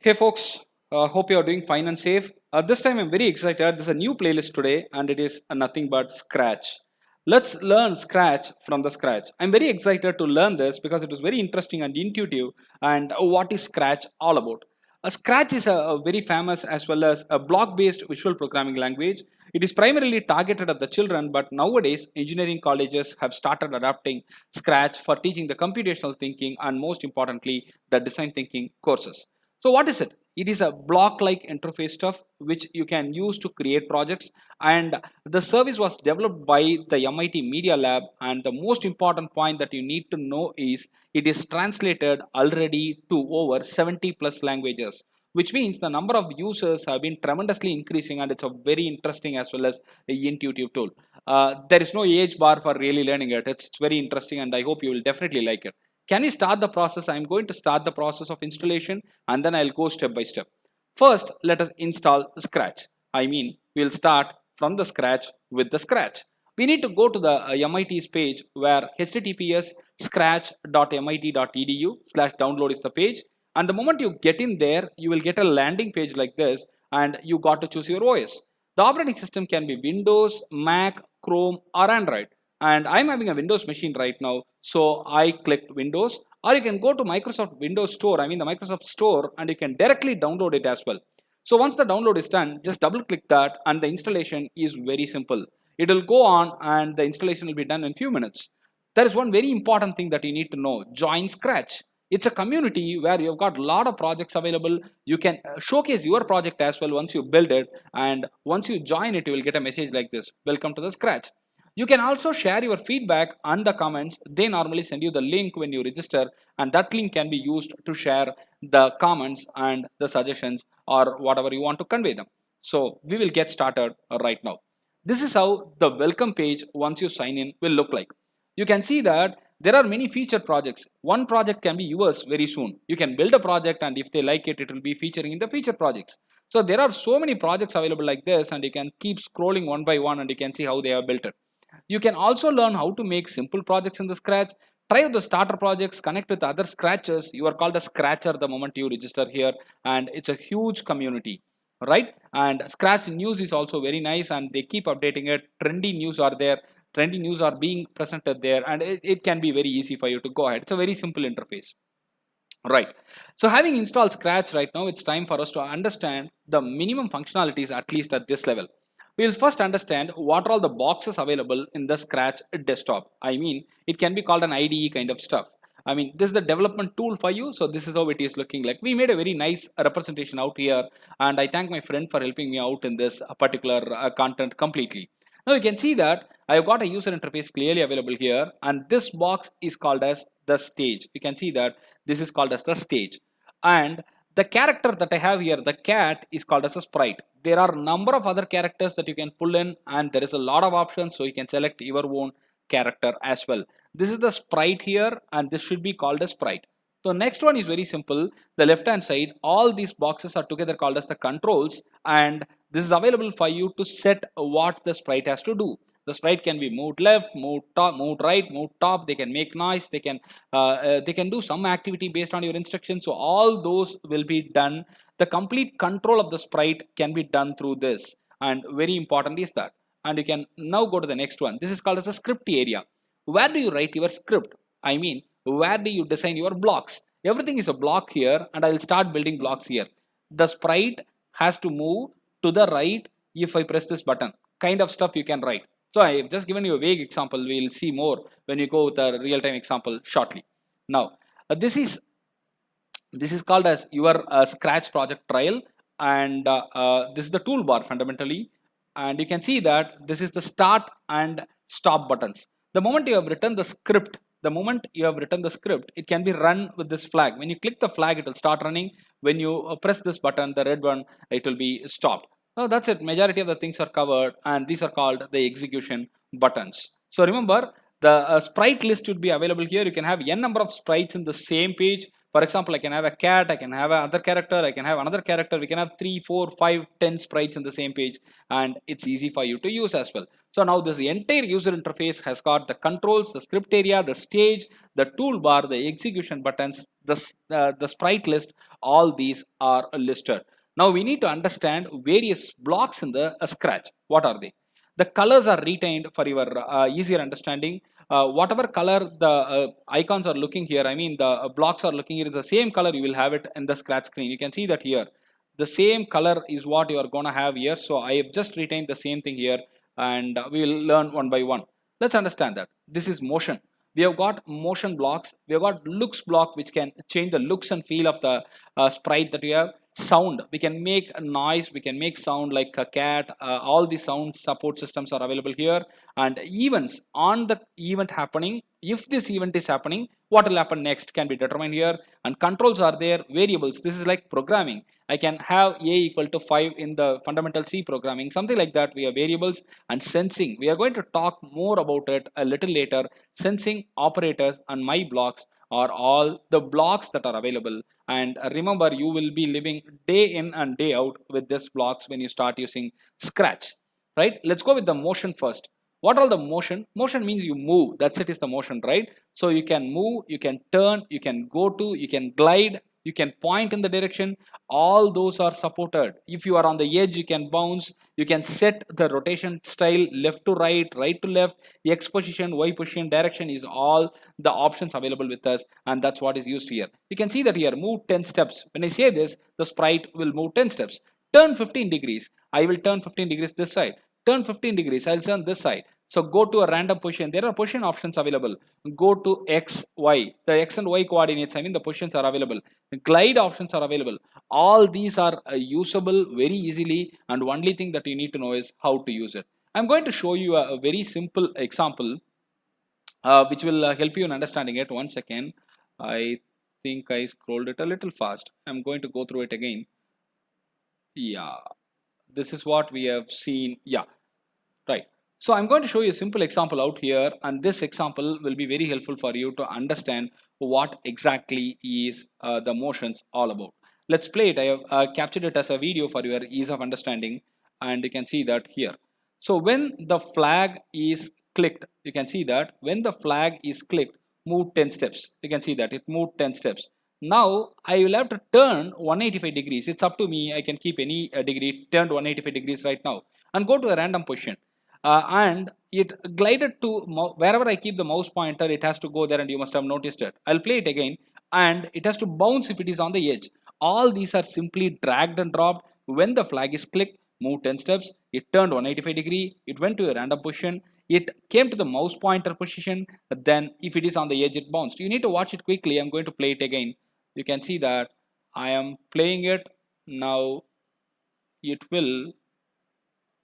Hey folks, hope you are doing fine and safe. This time I'm very excited. There's a new playlist today and it is nothing but Scratch. Let's learn Scratch from the Scratch. I'm very excited to learn this because it is very interesting and intuitive. And what is Scratch all about? Scratch is a very famous as well as a block-based visual programming language. It is primarily targeted at the children, but nowadays engineering colleges have started adopting Scratch for teaching the computational thinking and most importantly the design thinking courses. So what is it? It is a block-like interface stuff which you can use to create projects, and the service was developed by the MIT Media Lab. And the most important point that you need to know is it is translated already to over 70 plus languages, which means the number of users have been tremendously increasing, and it's a very interesting as well as a intuitive tool. There is no age bar for really learning it. It's very interesting, and I hope you will definitely like it. Can we start the process? I'm going to start the process of installation and then I'll go step by step. First, let us install Scratch. We'll start from the scratch with the Scratch. We need to go to the MIT's page where https scratch.mit.edu/download is the page. And the moment you get in there, you will get a landing page like this and you got to choose your OS. The operating system can be Windows, Mac, Chrome or Android. And I'm having a Windows machine right now, so I clicked Windows. Or you can go to Microsoft Windows Store, the Microsoft Store, and you can directly download it as well. So once the download is done, just double click that and the installation is very simple. It will go on and the installation will be done in few minutes. There is one very important thing that you need to know. Join Scratch. It's a community where you've got a lot of projects available. You can showcase your project as well once you build it, and once you join it, you will get a message like this: welcome to the Scratch. You can also share your feedback and the comments. They normally send you the link when you register, and that link can be used to share the comments and the suggestions or whatever you want to convey them. So we will get started right now. This is how the welcome page once you sign in will look like. You can see that there are many featured projects. One project can be yours very soon. You can build a project, and if they like it, it will be featuring in the featured projects. So there are so many projects available like this, and you can keep scrolling one by one and you can see how they have built it. You can also learn how to make simple projects in the Scratch. Try out the starter projects, connect with other Scratchers. You are called a Scratcher the moment you register here, and it's a huge community, right? And Scratch news is also very nice, and they keep updating it. Trendy news are there. Trendy news are being presented there, and it can be very easy for you to go ahead. It's a very simple interface. Right. So having installed Scratch right now, it's time for us to understand the minimum functionalities at least at this level. We'll first understand what are all the boxes available in the Scratch desktop. It can be called an IDE kind of stuff. This is the development tool for you. So this is how it is looking like. We made a very nice representation out here, and I thank my friend for helping me out in this particular content completely. Now you can see that I've got a user interface clearly available here, and this box is called as the stage. You can see that this is called as the stage, and the character that I have here, the cat, is called as a sprite. There are a number of other characters that you can pull in, and there is a lot of options, so you can select your own character as well. This is the sprite here, and this should be called a sprite. So next one is very simple. The left hand side, all these boxes are together called as the controls, and this is available for you to set what the sprite has to do. The sprite can be moved left, moved top, moved right, moved top. They can make noise. They can do some activity based on your instructions. So all those will be done. The complete control of the sprite can be done through this. And very important is that. And you can now go to the next one. This is called as a script area. Where do you write your script? Where do you design your blocks? Everything is a block here, and I will start building blocks here. The sprite has to move to the right if I press this button. Kind of stuff you can write. So I have just given you a vague example. We'll see more when we go with a real-time example shortly. Now, this is called as your Scratch project trial, and this is the toolbar fundamentally. And you can see that this is the start and stop buttons. The moment you have written the script, it can be run with this flag. When you click the flag, it will start running. When you press this button, the red one, it will be stopped. So that's it. Majority of the things are covered, and these are called the execution buttons. So remember, the sprite list would be available here. You can have n number of sprites in the same page. For example, I can have a cat, I can have another character, I can have another character. We can have 3, 4, 5, 10 sprites in the same page, and it's easy for you to use as well. So now this entire user interface has got the controls, the script area, the stage, the toolbar, the execution buttons, the sprite list, all these are listed. Now we need to understand various blocks in the Scratch. What are they? The colors are retained for your easier understanding. Whatever color the icons are looking here, I mean the blocks are looking here, is the same color you will have it in the Scratch screen. You can see that here. The same color is what you are going to have here. So I have just retained the same thing here, and we will learn one by one. Let's understand that. This is motion. We have got motion blocks. We have got looks block, which can change the looks and feel of the sprite that we have. Sound, we can make a noise, we can make sound like a cat. All the sound support systems are available here. And events, on the event happening, if this event is happening, what will happen next can be determined here. And controls are there. Variables, this is like programming. I can have a equal to 5 in the fundamental C programming, something like that. We have variables. And sensing, we are going to talk more about it a little later. Sensing, operators, and my blocks are all the blocks that are available. And remember, you will be living day in and day out with these blocks when you start using Scratch, right? Let's go with the motion first. What are the motion? Motion means you move. That's it, is the motion, right? So you can move, you can turn, you can go to, you can glide, you can point in the direction. All those are supported. If you are on the edge, you can bounce. You can set the rotation style left to right, right to left, X position, Y position, direction is all the options available with us, and that's what is used here. You can see that here, move 10 steps. When I say this, the sprite will move 10 steps. Turn 15 degrees. I will turn 15 degrees this side. Turn 15 degrees. I'll turn this side. So go to a random position. There are position options available. Go to X, Y. The X and Y coordinates, I mean the positions are available. Glide options are available. All these are usable very easily, and only thing that you need to know is how to use it. I'm going to show you a very simple example which will help you in understanding it. One second. I think I scrolled it a little fast. I'm going to go through it again. Yeah, this is what we have seen. Yeah, right. So I'm going to show you a simple example out here, and this example will be very helpful for you to understand what exactly is the motions all about. Let's play it. I have captured it as a video for your ease of understanding, and you can see that here. So when the flag is clicked, you can see that when the flag is clicked, move 10 steps. You can see that it moved 10 steps. Now I will have to turn 185 degrees. It's up to me. I can keep any degree turned 185 degrees right now and go to a random position. And it glided to wherever I keep the mouse pointer, it has to go there, and you must have noticed it. I'll play it again, and it has to bounce if it is on the edge. All these are simply dragged and dropped. When the flag is clicked, move 10 steps, it turned 185 degree, it went to a random position, it came to the mouse pointer position, then if it is on the edge, it bounced. You need to watch it quickly. I'm going to play it again. You can see that I am playing it now. It will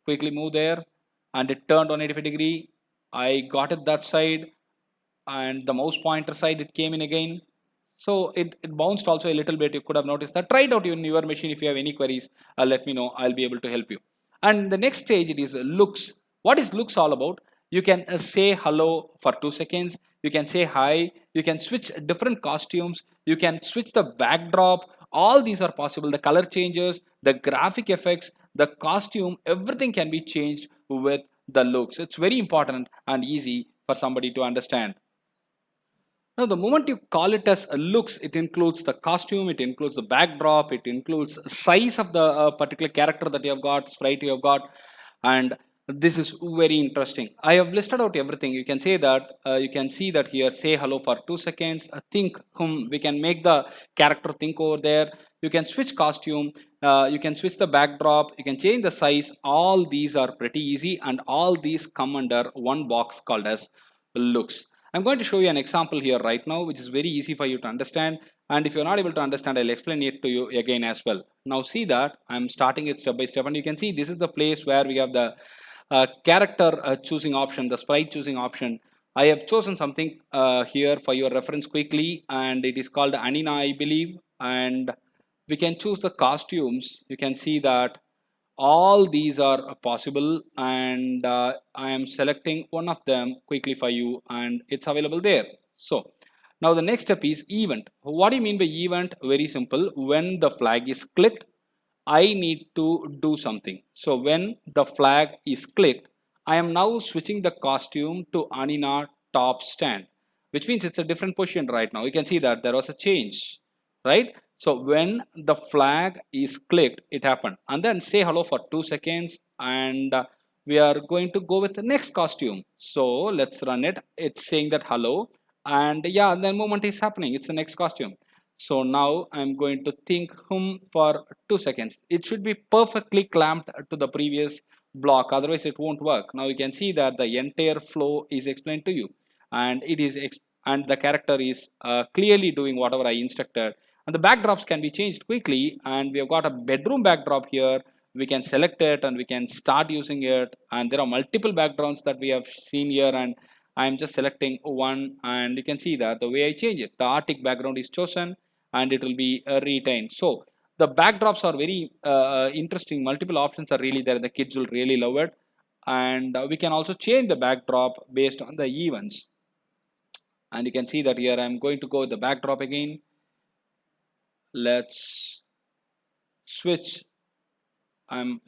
quickly move there, and it turned 185 degree. I got it that side, and the mouse pointer side, it came in again. So it bounced also a little bit. You could have noticed that. Try it out in your machine. If you have any queries, let me know. I'll be able to help you. And the next stage, it is looks. What is looks all about? You can say hello for 2 seconds. You can say hi. You can switch different costumes. You can switch the backdrop. All these are possible. The color changes, the graphic effects, the costume, everything can be changed with the looks. It's very important and easy for somebody to understand. Now, the moment you call it as looks, it includes the costume, it includes the backdrop, it includes size of the particular character that you have got, sprite you have got, and this is very interesting. I have listed out everything. You can say that, you can see that here, say hello for 2 seconds, think whom, we can make the character think over there. You can switch costume, you can switch the backdrop, you can change the size. All these are pretty easy, and all these come under one box called as looks. I'm going to show you an example here right now, which is very easy for you to understand. And if you're not able to understand, I'll explain it to you again as well. Now see that I'm starting it step by step, and you can see this is the place where we have the character choosing option, the sprite choosing option. I have chosen something here for your reference quickly, and it is called Anina, I believe. And we can choose the costumes. You can see that all these are possible, and I am selecting one of them quickly for you, and it's available there. So now the next step is event. What do you mean by event? Very simple. When the flag is clicked, I need to do something. So when the flag is clicked, I am now switching the costume to Anina top stand, which means it's a different position right now. You can see that there was a change, right? So when the flag is clicked, it happened. And then say hello for 2 seconds, and we are going to go with the next costume. So let's run it. It's saying that hello, and yeah, the moment is happening. It's the next costume. So now I'm going to think for 2 seconds. It should be perfectly clamped to the previous block, otherwise it won't work. Now you can see that the entire flow is explained to you, and and the character is clearly doing whatever I instructed. And the backdrops can be changed quickly, and we have got a bedroom backdrop here. We can select it and we can start using it, and there are multiple backgrounds that we have seen here, and I'm just selecting one, and you can see that the way I change it, the Arctic background is chosen and it will be retained. So the backdrops are very interesting. Multiple options are really there. The kids will really love it, and we can also change the backdrop based on the events. And you can see that here I'm going to go with the backdrop again. Let's switch. I'm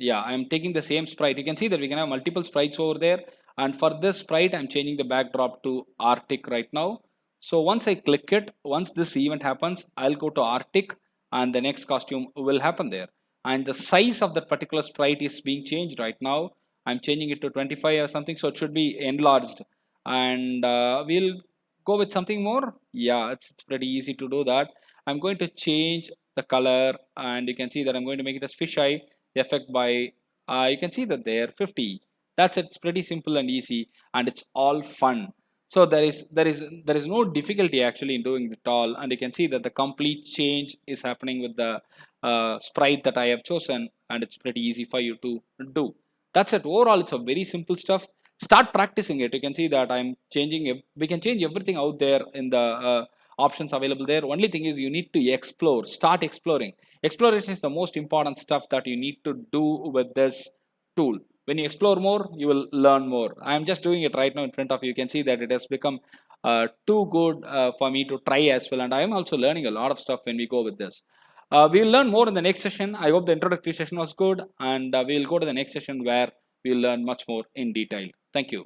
taking the same sprite. You can see that we can have multiple sprites over there, and for this sprite I'm changing the backdrop to Arctic right now. So once I click it, once this event happens, I'll go to Arctic, and the next costume will happen there. And the size of that particular sprite is being changed right now. I'm changing it to 25 or something, so it should be enlarged. And we'll go with something more. Yeah, it's pretty easy to do that. I'm going to change the color, and you can see that I'm going to make it as fisheye effect by you can see that there 50. That's it. It's pretty simple and easy, and it's all fun. So there is no difficulty actually in doing it all, and you can see that the complete change is happening with the sprite that I have chosen, and it's pretty easy for you to do. That's it. Overall, it's a very simple stuff. Start practicing it. You can see that I'm changing it. We can change everything out there in the options available there. Only thing is you need to explore. Start exploring. Exploration is the most important stuff that you need to do with this tool. When you explore more, you will learn more. I'm just doing it right now in front of you. You can see that it has become too good for me to try as well, and I am also learning a lot of stuff when we go with this. We'll learn more in the next session. I hope the introductory session was good, and we'll go to the next session where we'll learn much more in detail. Thank you.